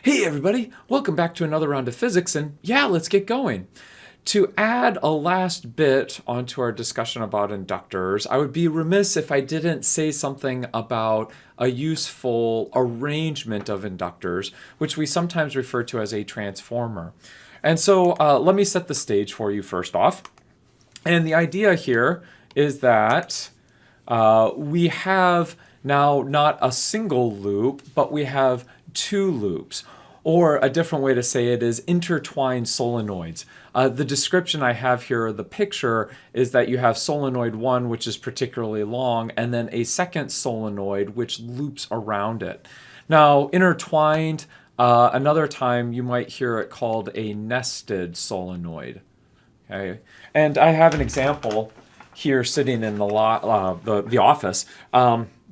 Hey everybody, welcome back to another round of physics, and yeah, let's get going. To add a last bit onto our discussion about inductors, I would be remiss if I didn't say something about a useful arrangement of inductors, which we sometimes refer to as a transformer. And so let me set the stage for you first off. And the idea here is that we have now not a single loop, but we have two loops. Or a different way to say it is intertwined solenoids. The description I have here, the picture, is that you have solenoid 1, which is particularly long, and then a second solenoid which loops around it. Now, intertwined, another time you might hear it called a nested solenoid. Okay, and I have an example here sitting in the office.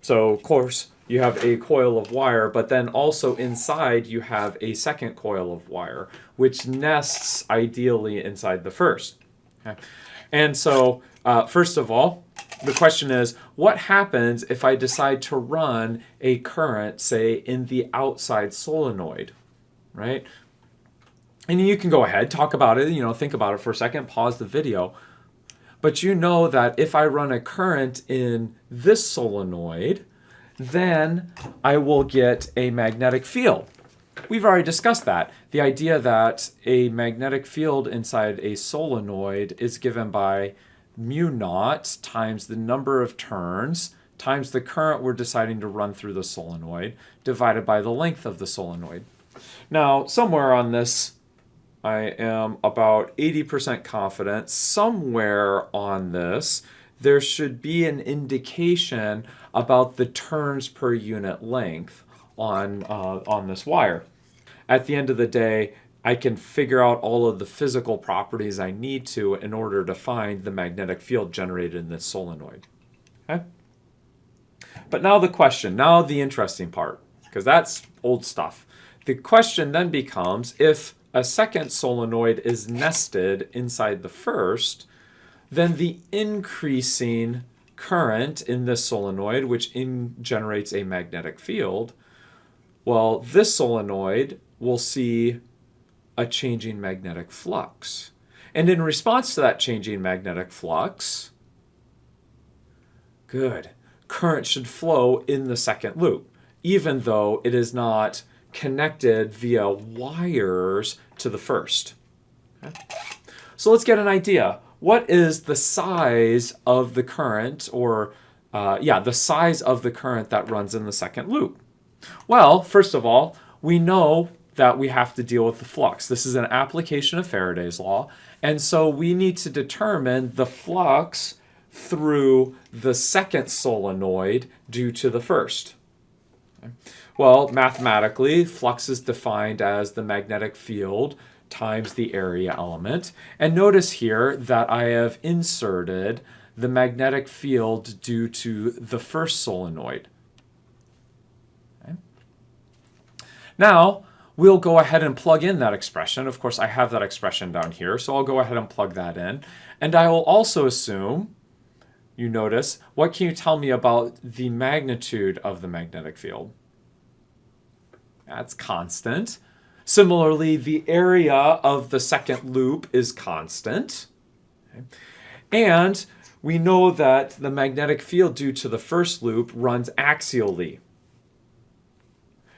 So of course you have a coil of wire, but then also inside you have a second coil of wire, which nests ideally inside the first. Okay. And so first of all, the question is, what happens if I decide to run a current, say, in the outside solenoid, right? And you can go ahead, talk about it, think about it for a second, pause the video. But you know that if I run a current in this solenoid, then I will get a magnetic field. We've already discussed that. The idea that a magnetic field inside a solenoid is given by mu naught times the number of turns times the current we're deciding to run through the solenoid divided by the length of the solenoid. Now, somewhere on this, I am about 80% confident somewhere on this there should be an indication about the turns per unit length on this wire. At the end of the day, I can figure out all of the physical properties I need to in order to find the magnetic field generated in this solenoid. Okay? But now the interesting part, because that's old stuff. The question then becomes, if a second solenoid is nested inside the first, then the increasing current in this solenoid, which generates a magnetic field, well, this solenoid will see a changing magnetic flux. And in response to that changing magnetic flux, current should flow in the second loop, even though it is not connected via wires to the first. Okay? So let's get an idea. What is the size of the current, the size of the current that runs in the second loop? Well, first of all, we know that we have to deal with the flux. This is an application of Faraday's law, and so we need to determine the flux through the second solenoid due to the first. Okay. Well, mathematically, flux is defined as the magnetic field times the area element. And notice here that I have inserted the magnetic field due to the first solenoid. Okay. Now, we'll go ahead and plug in that expression. Of course, I have that expression down here, so I'll go ahead and plug that in. And I will also assume, you notice, what can you tell me about the magnitude of the magnetic field? That's constant. Similarly, the area of the second loop is constant. Okay. And we know that the magnetic field due to the first loop runs axially.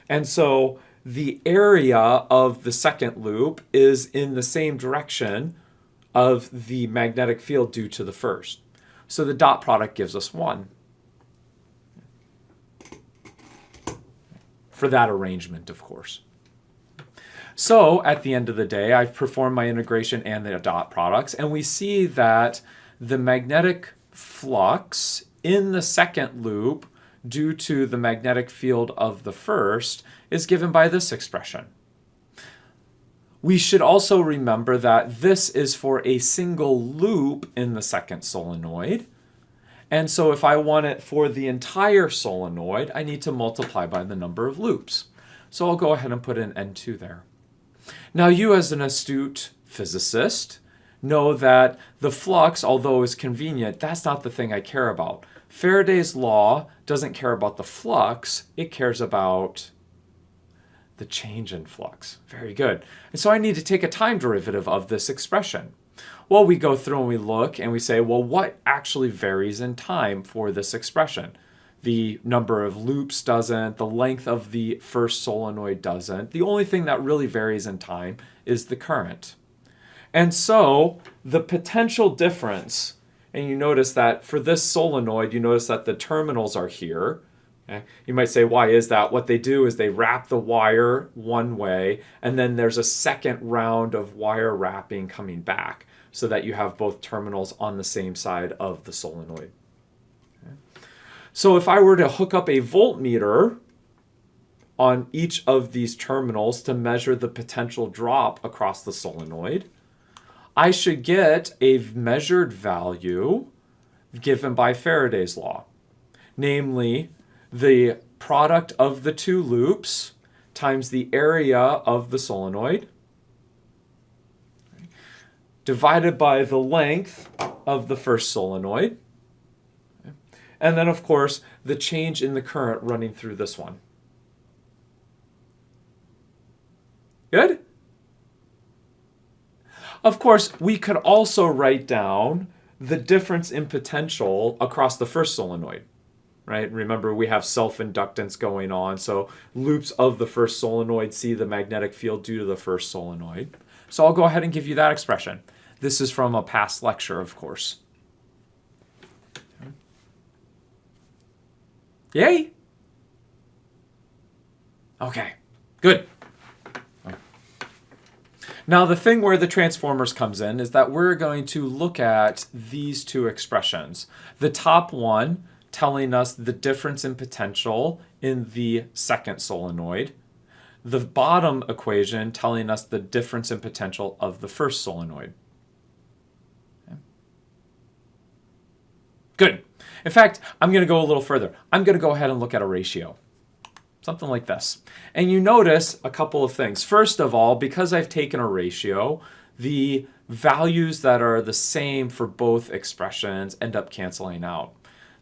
And so the area of the second loop is in the same direction of the magnetic field due to the first. So the dot product gives us 1. For that arrangement, of course. So at the end of the day, I've performed my integration and the dot products, and we see that the magnetic flux in the second loop due to the magnetic field of the first is given by this expression. We should also remember that this is for a single loop in the second solenoid. And so if I want it for the entire solenoid, I need to multiply by the number of loops. So I'll go ahead and put an N2 there. Now you, as an astute physicist, know that the flux, although is convenient, that's not the thing I care about. Faraday's law doesn't care about the flux, it cares about The change in flux. Very good. And so I need to take a time derivative of this expression. Well, we go through and we look and we say, well, what actually varies in time for this expression? The number of loops doesn't, the length of the first solenoid doesn't. The only thing that really varies in time is the current. And so the potential difference, and you notice that for this solenoid, you notice that the terminals are here. Okay? You might say, why is that? What they do is they wrap the wire one way, and then there's a second round of wire wrapping coming back so that you have both terminals on the same side of the solenoid. Okay? So if I were to hook up a voltmeter on each of these terminals to measure the potential drop across the solenoid, I should get a measured value given by Faraday's law, namely the product of the two loops times the area of the solenoid divided by the length of the first solenoid. And then, of course, the change in the current running through this one. Good? Of course, we could also write down the difference in potential across the first solenoid, right? Remember, we have self-inductance going on, so loops of the first solenoid see the magnetic field due to the first solenoid. So I'll go ahead and give you that expression. This is from a past lecture, of course. Yay? Okay, good. Now, the thing where the transformers comes in is that we're going to look at these two expressions. The top one telling us the difference in potential in the second solenoid. The bottom equation telling us the difference in potential of the first solenoid. Okay. Good. In fact, I'm going to go a little further. I'm going to go ahead and look at a ratio. Something like this. And you notice a couple of things. First of all, because I've taken a ratio, the values that are the same for both expressions end up canceling out.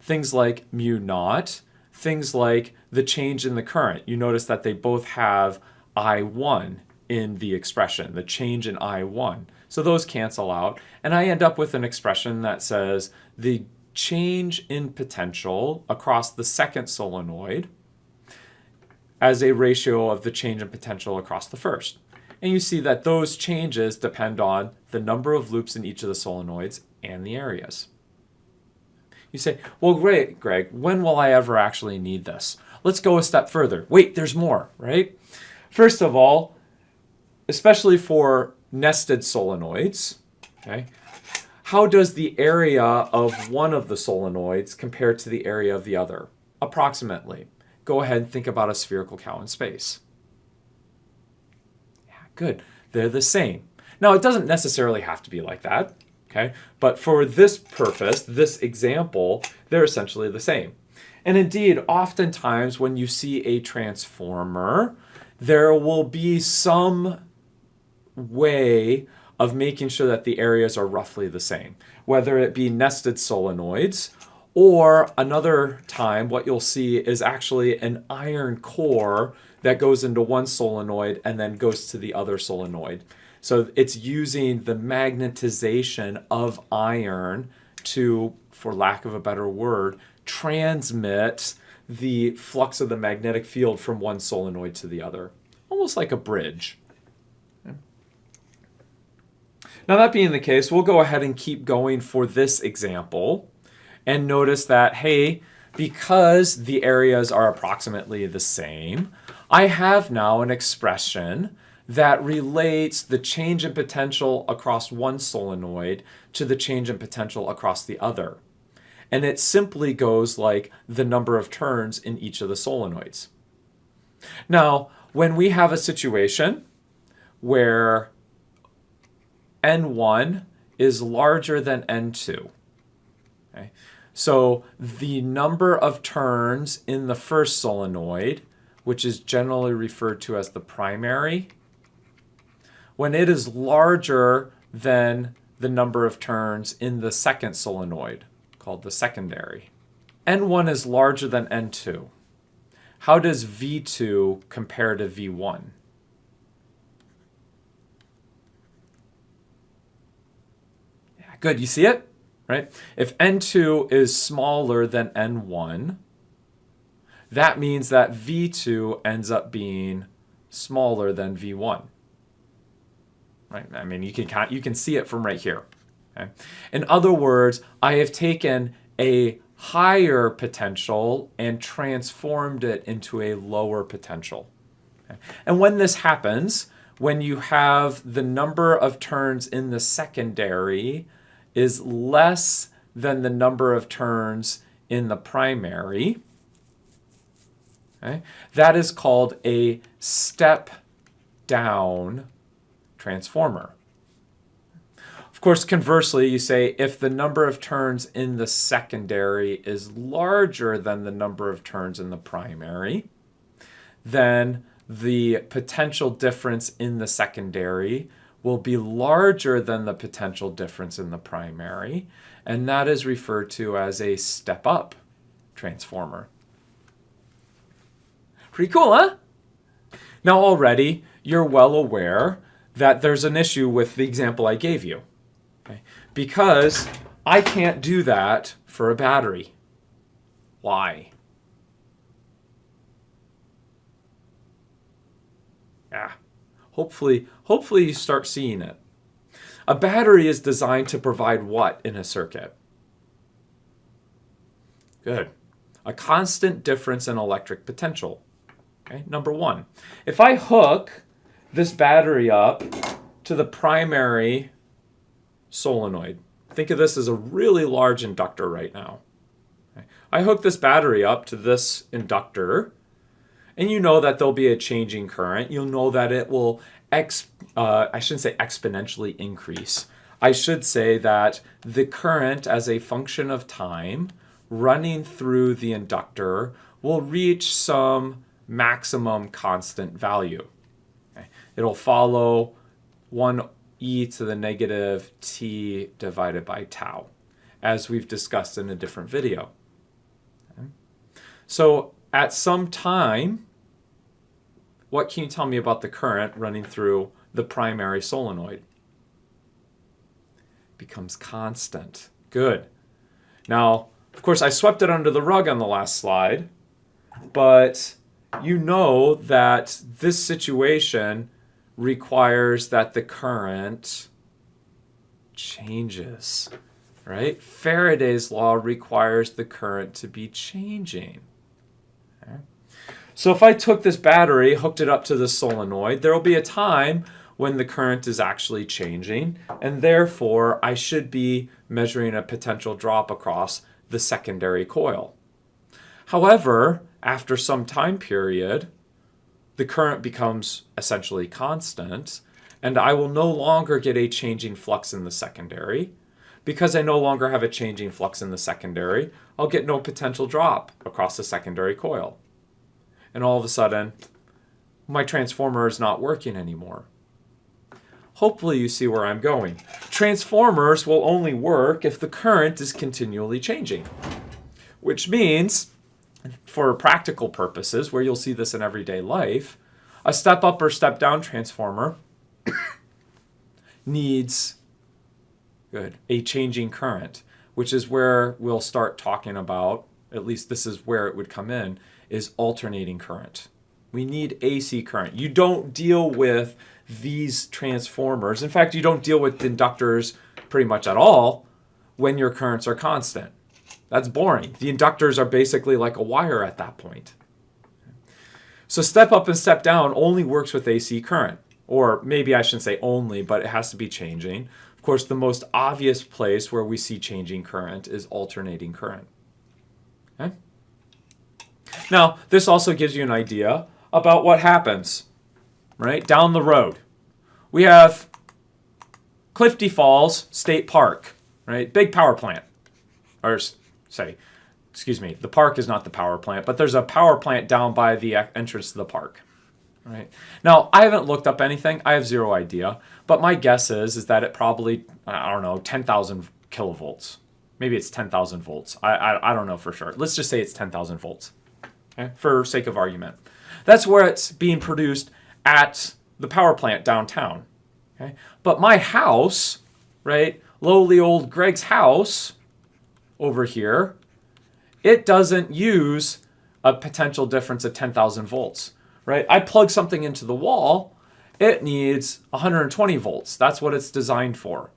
Things like mu naught, things like the change in the current. You notice that they both have I1 in the expression, the change in I1. So those cancel out. And I end up with an expression that says the change in potential across the second solenoid as a ratio of the change in potential across the first. And you see that those changes depend on the number of loops in each of the solenoids and the areas. You say, well, great, Greg, when will I ever actually need this? Let's go a step further. Wait, there's more, right? First of all, especially for nested solenoids, okay, how does the area of one of the solenoids compare to the area of the other? Approximately. Go ahead and think about a spherical cow in space. Yeah, good. They're the same. Now, it doesn't necessarily have to be like that, okay? But for this purpose, this example, they're essentially the same. And indeed, oftentimes when you see a transformer, there will be some way of making sure that the areas are roughly the same, whether it be nested solenoids, or another time what you'll see is actually an iron core that goes into one solenoid and then goes to the other solenoid. So it's using the magnetization of iron to, for lack of a better word, transmit the flux of the magnetic field from one solenoid to the other. Almost like a bridge. Now, that being the case, we'll go ahead and keep going for this example. And notice that, hey, because the areas are approximately the same, I have now an expression that relates the change in potential across one solenoid to the change in potential across the other. And it simply goes like the number of turns in each of the solenoids. Now, when we have a situation where N1 is larger than N2, okay, so the number of turns in the first solenoid, which is generally referred to as the primary, when it is larger than the number of turns in the second solenoid, called the secondary. N1 is larger than N2. how does V2 compare to V1? Yeah, good, you see it? Right? If N2 is smaller than N1, that means that V2 ends up being smaller than V1. Right? I mean, you can see it from right here. Okay? In other words, I have taken a higher potential and transformed it into a lower potential. Okay? And when this happens, when you have the number of turns in the secondary is less than the number of turns in the primary, okay, that is called a step down transformer. Of course, conversely, you say if the number of turns in the secondary is larger than the number of turns in the primary, then the potential difference in the secondary will be larger than the potential difference in the primary, and that is referred to as a step-up transformer. Pretty cool, huh? Now already, you're well aware that there's an issue with the example I gave you. Okay? Because I can't do that for a battery. Why? Yeah. Hopefully you start seeing it. A battery is designed to provide what in a circuit? Good. A constant difference in electric potential. Okay, number one. If I hook this battery up to the primary solenoid, think of this as a really large inductor right now. Okay. I hook this battery up to this inductor, and you know that there'll be a changing current. You'll know that it will, I shouldn't say exponentially increase. I should say that the current as a function of time running through the inductor will reach some maximum constant value. Okay. It'll follow 1e to the negative t divided by tau, as we've discussed in a different video. Okay. So at some time, what can you tell me about the current running through the primary solenoid? Becomes constant. Good. Now, of course, I swept it under the rug on the last slide, but you know that this situation requires that the current changes, right? Faraday's law requires the current to be changing. Okay. So if I took this battery, hooked it up to the solenoid, there will be a time when the current is actually changing, and therefore I should be measuring a potential drop across the secondary coil. However, after some time period, the current becomes essentially constant, and I will no longer get a changing flux in the secondary. Because I no longer have a changing flux in the secondary, I'll get no potential drop across the secondary coil. And all of a sudden, my transformer is not working anymore. Hopefully you see where I'm going. Transformers will only work if the current is continually changing, which means, for practical purposes, where you'll see this in everyday life, a step-up or step-down transformer needs a changing current, which is where we'll start talking about, at least this is where it would come in, is alternating current. We need AC current. You don't deal with these transformers. In fact, you don't deal with inductors pretty much at all when your currents are constant. That's boring. The inductors are basically like a wire at that point. So step up and step down only works with AC current. Or maybe I shouldn't say only, but it has to be changing. Of course, the most obvious place where we see changing current is alternating current. Okay? Now, this also gives you an idea about what happens, right? Down the road. We have Clifty Falls State Park, right? Big power plant. Or the park is not the power plant, but there's a power plant down by the entrance to the park. Right. Now, I haven't looked up anything. I have zero idea. But my guess is that it probably, 10,000 kilovolts. Maybe it's 10,000 volts. I don't know for sure. Let's just say it's 10,000 volts. okay, for sake of argument. That's where it's being produced at the power plant downtown. Okay? But my house, right, lowly old Greg's house over here, it doesn't use a potential difference of 10,000 volts, right? I plug something into the wall, it needs 120 volts. That's what it's designed for.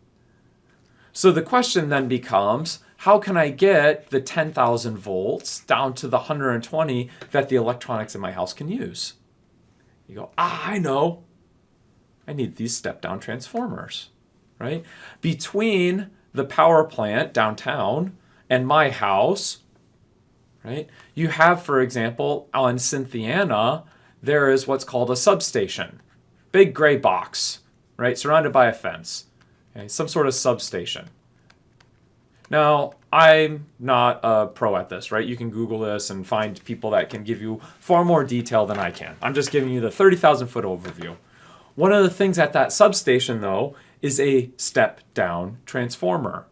So the question then becomes, how can I get the 10,000 volts down to the 120 that the electronics in my house can use? You go, I know. I need these step-down transformers, right? Between the power plant downtown and my house, right? You have, for example, on Cynthiana, there is what's called a substation. Big gray box, right? Surrounded by a fence. Okay? Some sort of substation. Now, I'm not a pro at this, right? You can Google this and find people that can give you far more detail than I can. I'm just giving you the 30,000 foot overview. One of the things at that substation, though, is a step-down transformer,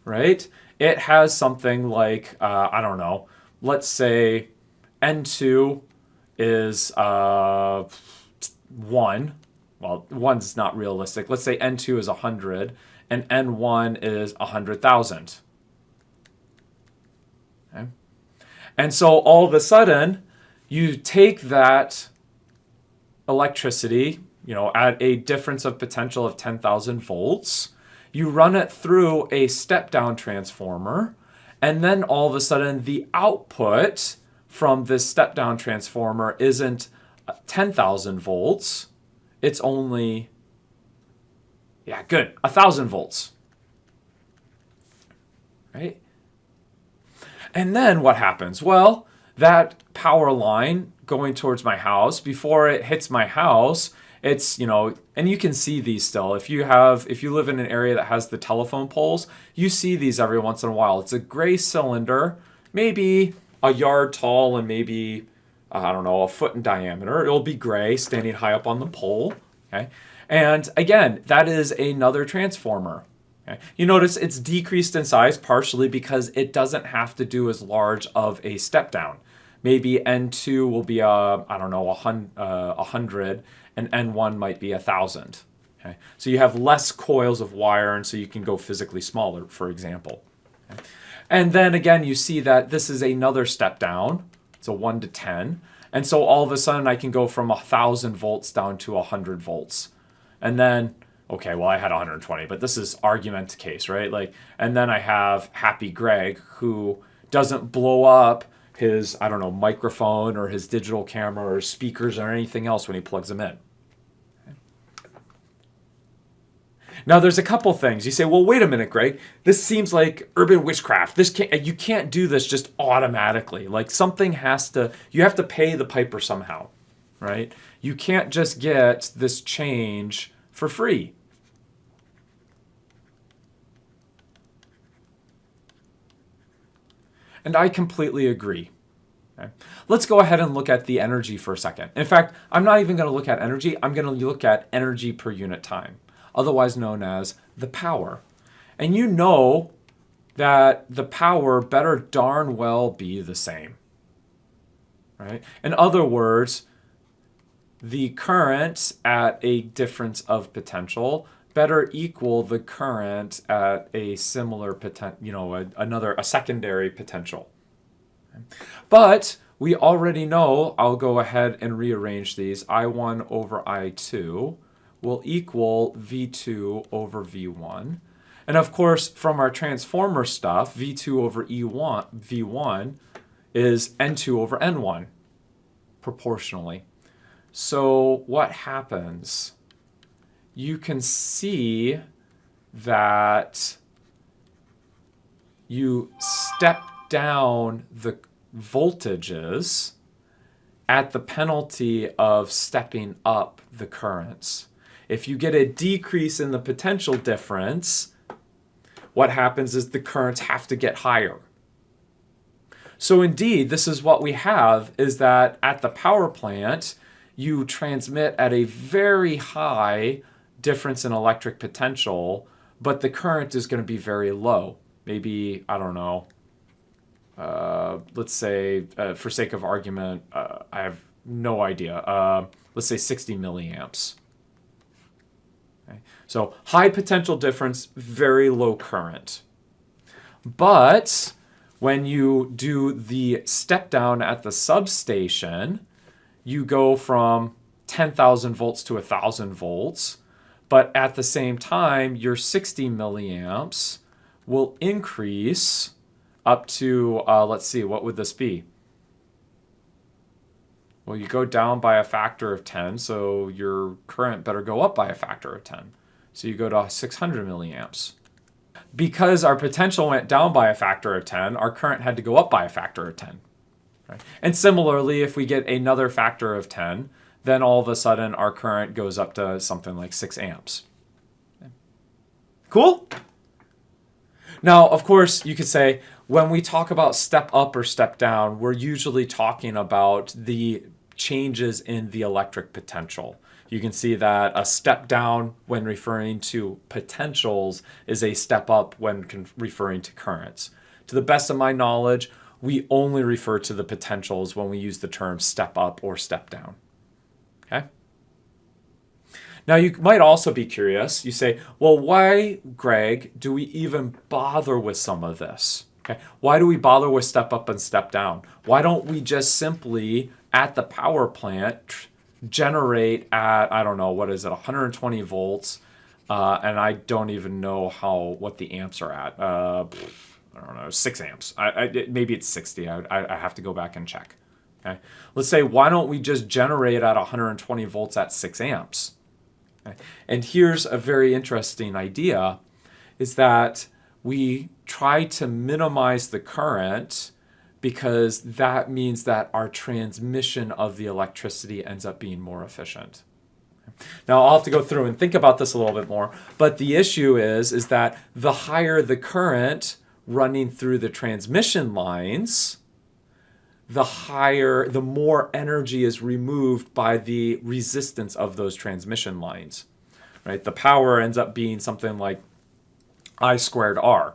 right? It has something like, I don't know, let's say N2 is 1. Well, 1's not realistic. Let's say N2 is 100 and N1 is 100,000. Okay? And so all of a sudden, you take that electricity, at a difference of potential of 10,000 volts, you run it through a step-down transformer, and then all of a sudden the output from this step-down transformer isn't 10,000 volts, it's only, 1,000 volts, right? And then what happens? Well, that power line going towards my house, before it hits my house, it's, and you can see these still. If you live in an area that has the telephone poles, you see these every once in a while. It's a gray cylinder, maybe a yard tall and maybe, I don't know, a foot in diameter. It'll be gray, standing high up on the pole. Okay. And again, that is another transformer. Okay. You notice it's decreased in size partially because it doesn't have to do as large of a step down. Maybe N2 will be 100, and N1 might be 1,000. Okay? So you have less coils of wire, and so you can go physically smaller, for example. Okay? And then again, you see that this is another step down. It's a 1 to 10. And so all of a sudden, I can go from 1,000 volts down to 100 volts. And then, okay, well, I had 120, but this is argument case, right? And then I have Happy Greg, who doesn't blow up his, microphone or his digital camera or speakers or anything else when he plugs them in. Now, there's a couple things. You say, well, wait a minute, Greg. This seems like urban witchcraft. You can't do this just automatically. You have to pay the piper somehow, right? You can't just get this change for free. And I completely agree. Okay. Let's go ahead and look at the energy for a second. In fact, I'm not even going to look at energy. I'm going to look at energy per unit time, otherwise known as the power. And you know that the power better darn well be the same, right? In other words, the current at a difference of potential better equal the current at a similar potential, a secondary potential. But we already know, I'll go ahead and rearrange these, I1 over I2 will equal V2 over V1. And of course, from our transformer stuff, V2 over V1 is N2 over N1, proportionally. So what happens? You can see that you step down the voltages at the penalty of stepping up the currents. If you get a decrease in the potential difference, what happens is the currents have to get higher. So indeed, this is what we have, is that at the power plant, you transmit at a very high difference in electric potential, but the current is going to be very low. Maybe, let's say, for sake of argument, I have no idea. Let's say 60 milliamps. Okay. So high potential difference, very low current. But when you do the step down at the substation, you go from 10,000 volts to 1,000 volts. But at the same time, your 60 milliamps will increase up to, let's see, what would this be? Well, you go down by a factor of 10, so your current better go up by a factor of 10. So you go to 600 milliamps. Because our potential went down by a factor of 10, our current had to go up by a factor of 10. Right? And similarly, if we get another factor of 10, then all of a sudden our current goes up to something like 6 amps. Cool? Now, of course, you could say, when we talk about step up or step down, we're usually talking about the changes in the electric potential. You can see that a step down when referring to potentials is a step up when referring to currents. To the best of my knowledge, we only refer to the potentials when we use the term step up or step down. Okay? Now, you might also be curious. You say, well, why, Greg, do we even bother with some of this? Okay? Why do we bother with step up and step down? Why don't we just simply, at the power plant, generate at, I don't know, what is it, 120 volts, and I don't even know what the amps are at. I don't know, 6 amps. Maybe it's 60. I have to go back and check. Okay? Let's say, why don't we just generate at 120 volts at 6 amps? Okay? And here's a very interesting idea, is that we try to minimize the current because that means that our transmission of the electricity ends up being more efficient. Now, I'll have to go through and think about this a little bit more, but the issue is that the higher the current running through the transmission lines, the more energy is removed by the resistance of those transmission lines. Right? The power ends up being something like I squared R.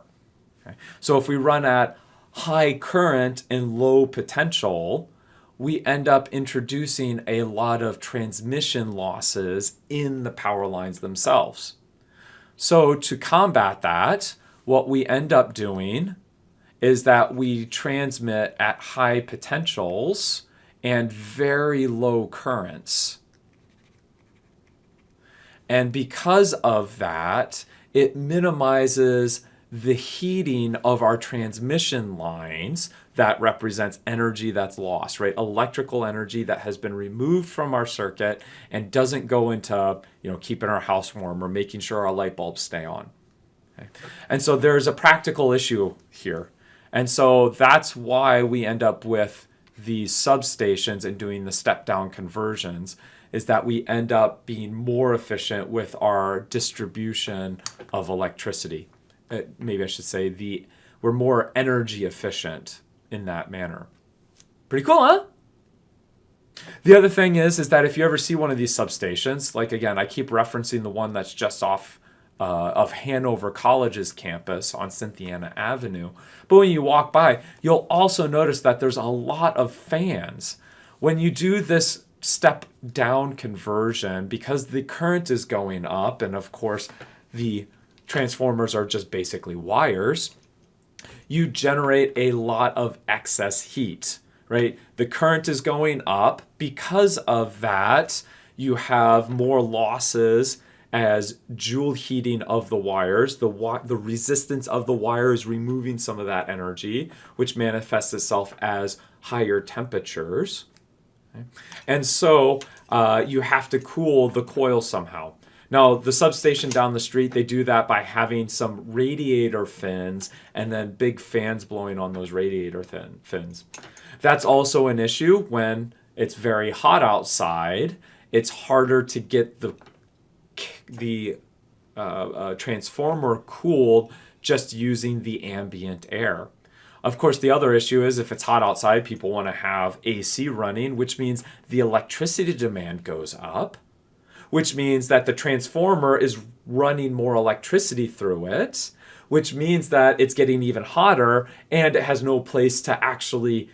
Okay? So if we run at high current and low potential, we end up introducing a lot of transmission losses in the power lines themselves. So to combat that, what we end up doing is that we transmit at high potentials and very low currents. And because of that, it minimizes the heating of our transmission lines. That represents energy that's lost, right? Electrical energy that has been removed from our circuit and doesn't go into, keeping our house warm or making sure our light bulbs stay on. Okay? And so there's a practical issue here. And so that's why we end up with these substations and doing the step-down conversions, is that we end up being more efficient with our distribution of electricity. Maybe I should say we're more energy efficient in that manner. Pretty cool, huh? The other thing is that if you ever see one of these substations, like again, I keep referencing the one that's just off of Hanover College's campus on Cynthiana Avenue. But when you walk by, you'll also notice that there's a lot of fans. When you do this step down conversion, because the current is going up, and of course the transformers are just basically wires, you generate a lot of excess heat, right? The current is going up. Because of that, you have more losses as joule heating of the wires. The resistance of the wire is removing some of that energy, which manifests itself as higher temperatures. Okay? And so you have to cool the coil somehow. Now, the substation down the street, they do that by having some radiator fins and then big fans blowing on those radiator fins. That's also an issue when it's very hot outside. It's harder to get the transformer cooled just using the ambient air. Of course, the other issue is if it's hot outside, people want to have AC running, which means the electricity demand goes up, which means that the transformer is running more electricity through it, which means that it's getting even hotter and it has no place to actually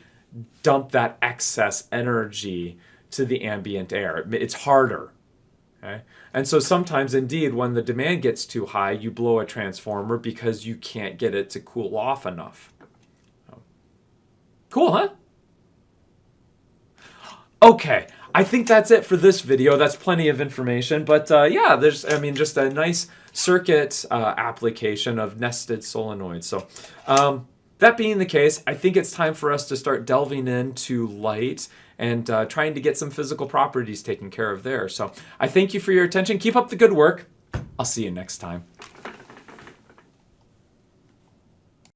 dump that excess energy to the ambient air. It's harder. Okay? And so sometimes, indeed, when the demand gets too high, you blow a transformer because you can't get it to cool off enough. Cool, huh? Okay, I think that's it for this video. That's plenty of information, but yeah, there's, I mean, just a nice circuit application of nested solenoids. So that being the case, I think it's time for us to start delving into light and trying to get some physical properties taken care of there. So I thank you for your attention. Keep up the good work. I'll see you next time.